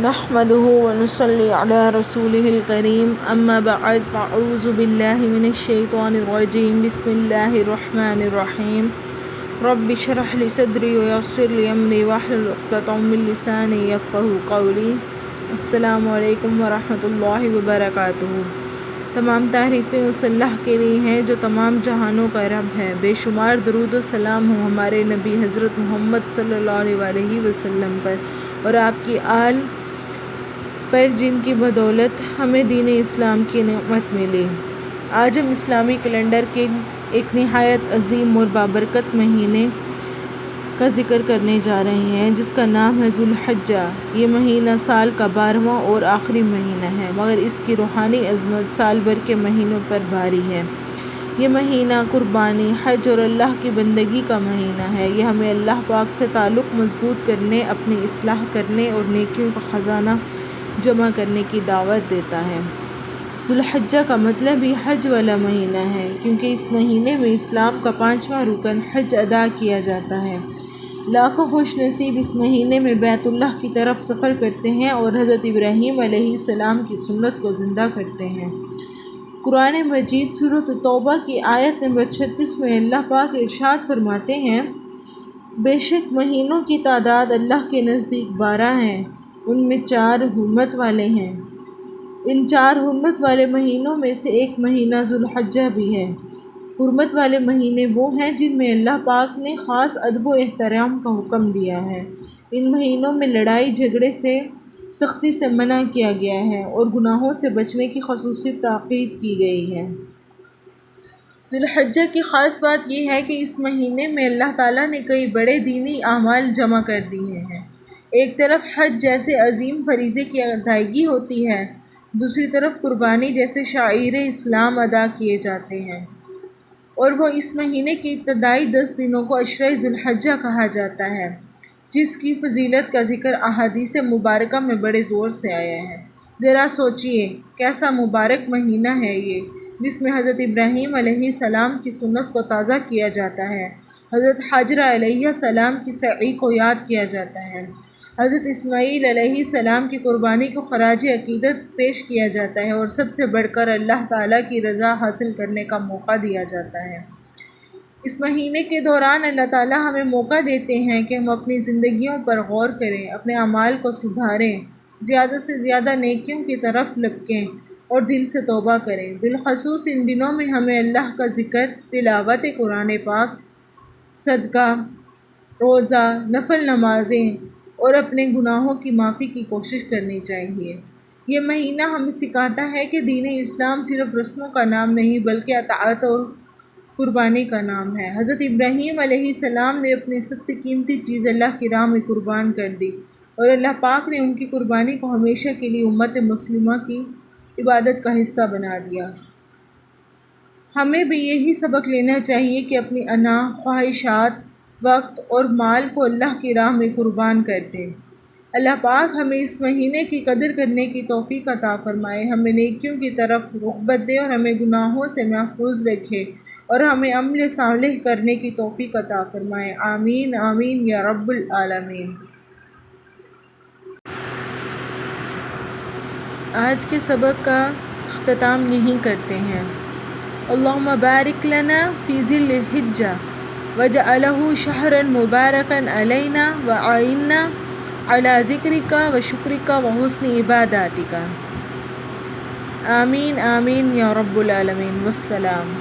نحمده ونصلي على رسوله الكريم اما بعد فاعوذ بالله من الشيطان الرجيم بسم الله الرحمن الرحيم رب اشرح لي صدري ويسر لي امري واحلل عقدة من لساني يفقهوا قولي السلام علیکم ورحمۃ اللہ وبرکاتہ۔ تمام تعریفیں اس اللہ کے لیے ہیں جو تمام جہانوں کا رب ہے۔ بے شمار درود و سلام ہو ہمارے نبی حضرت محمد صلی اللہ علیہ وسلم پر اور آپ کی آل پر جن کی بدولت ہمیں دین اسلام کی نعمت ملی۔ آج ہم اسلامی کیلنڈر کے ایک نہایت عظیم اور بابرکت مہینے کا ذکر کرنے جا رہے ہیں جس کا نام ہے ذو الحجہ۔ یہ مہینہ سال کا 12واں اور آخری مہینہ ہے، مگر اس کی روحانی عظمت سال بھر کے مہینوں پر بھاری ہے۔ یہ مہینہ قربانی، حج اور اللہ کی بندگی کا مہینہ ہے۔ یہ ہمیں اللہ پاک سے تعلق مضبوط کرنے، اپنی اصلاح کرنے اور نیکیوں کا خزانہ جمع کرنے کی دعوت دیتا ہے۔ ذو الحجہ کا مطلب ہی حج والا مہینہ ہے، کیونکہ اس مہینے میں اسلام کا 5واں رکن حج ادا کیا جاتا ہے۔ لاکھوں خوش نصیب اس مہینے میں بیت اللہ کی طرف سفر کرتے ہیں اور حضرت ابراہیم علیہ السلام کی سنت کو زندہ کرتے ہیں۔ قرآن مجید سورۃ توبہ کی آیت نمبر 36 میں اللہ پاک ارشاد فرماتے ہیں، بے شک مہینوں کی تعداد اللہ کے نزدیک 12 ہیں، ان میں 4 حرمت والے ہیں۔ ان 4 حرمت والے مہینوں میں سے ایک مہینہ ذو الحجہ بھی ہے۔ حرمت والے مہینے وہ ہیں جن میں اللہ پاک نے خاص ادب و احترام کا حکم دیا ہے۔ ان مہینوں میں لڑائی جھگڑے سے سختی سے منع کیا گیا ہے اور گناہوں سے بچنے کی خصوصی تاکید کی گئی ہے۔ ذو الحجہ کی خاص بات یہ ہے کہ اس مہینے میں اللہ تعالیٰ نے کئی بڑے دینی اعمال جمع کر دیے ہیں۔ ایک طرف حج جیسے عظیم فریضے کی ادائیگی ہوتی ہے، دوسری طرف قربانی جیسے شعائر اسلام ادا کیے جاتے ہیں، اور وہ اس مہینے کی ابتدائی 10 دنوں کو عشرہ ذو الحجہ کہا جاتا ہے، جس کی فضیلت کا ذکر احادیث مبارکہ میں بڑے زور سے آیا ہے۔ ذرا سوچئے کیسا مبارک مہینہ ہے یہ، جس میں حضرت ابراہیم علیہ السلام کی سنت کو تازہ کیا جاتا ہے، حضرت حاجرہ علیہ السلام کی سعی کو یاد کیا جاتا ہے، حضرت اسماعیل علیہ السلام کی قربانی کو خراج عقیدت پیش کیا جاتا ہے، اور سب سے بڑھ کر اللہ تعالیٰ کی رضا حاصل کرنے کا موقع دیا جاتا ہے۔ اس مہینے کے دوران اللہ تعالیٰ ہمیں موقع دیتے ہیں کہ ہم اپنی زندگیوں پر غور کریں، اپنے اعمال کو سدھاریں، زیادہ سے زیادہ نیکیوں کی طرف لپکیں اور دل سے توبہ کریں۔ بالخصوص ان دنوں میں ہمیں اللہ کا ذکر، تلاوت قرآن پاک، صدقہ، روزہ، نفل نمازیں اور اپنے گناہوں کی معافی کی کوشش کرنی چاہیے۔ یہ مہینہ ہمیں سکھاتا ہے کہ دین اسلام صرف رسموں کا نام نہیں بلکہ اطاعت اور قربانی کا نام ہے۔ حضرت ابراہیم علیہ السلام نے اپنی سب سے قیمتی چیز اللہ کی راہ میں قربان کر دی، اور اللہ پاک نے ان کی قربانی کو ہمیشہ کے لیے امت مسلمہ کی عبادت کا حصہ بنا دیا۔ ہمیں بھی یہی سبق لینا چاہیے کہ اپنی انا، خواہشات، وقت اور مال کو اللہ کی راہ میں قربان کر دیں۔ اللہ پاک ہمیں اس مہینے کی قدر کرنے کی توفیق عطا فرمائے، ہمیں نیکیوں کی طرف رغبت دے اور ہمیں گناہوں سے محفوظ رکھے، اور ہمیں عمل صالح کرنے کی توفیق عطا فرمائے۔ آمین آمین یا رب العالمین۔ آج کے سبق کا اختتام یہیں کرتے ہیں۔ اللہم بارک لنا فی ذی الحجہ وجعلہ شہرا مبارکا علینا وعائنا علی ذکرک وشکرک وحسن عباداتک۔ آمین آمین یا رب العالمین۔ والسلام۔